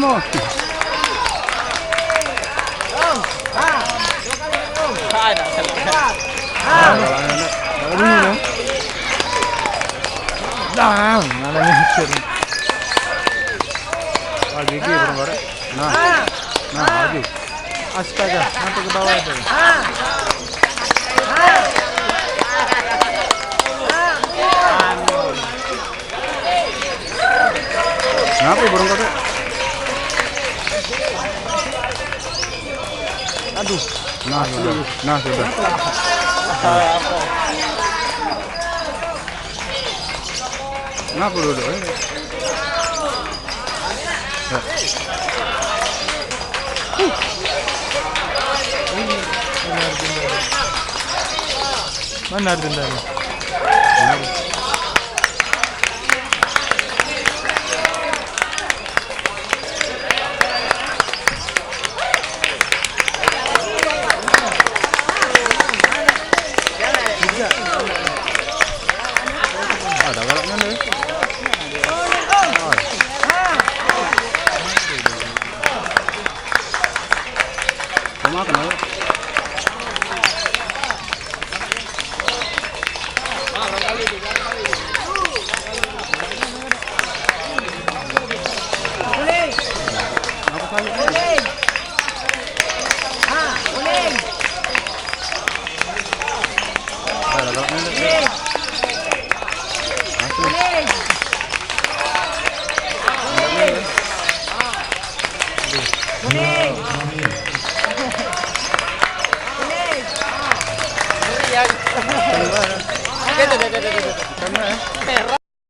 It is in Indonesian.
mo. Dah, ngalangin sir. Lagi belum ada. Nah, lagi. Astaga, sampai ke bawah itu. Kenapa burung kode? Aduh, nah sudah. Kenapa dulu? Mana Arjundanya? Ada galaknya nih. Mau makan ya? Merah.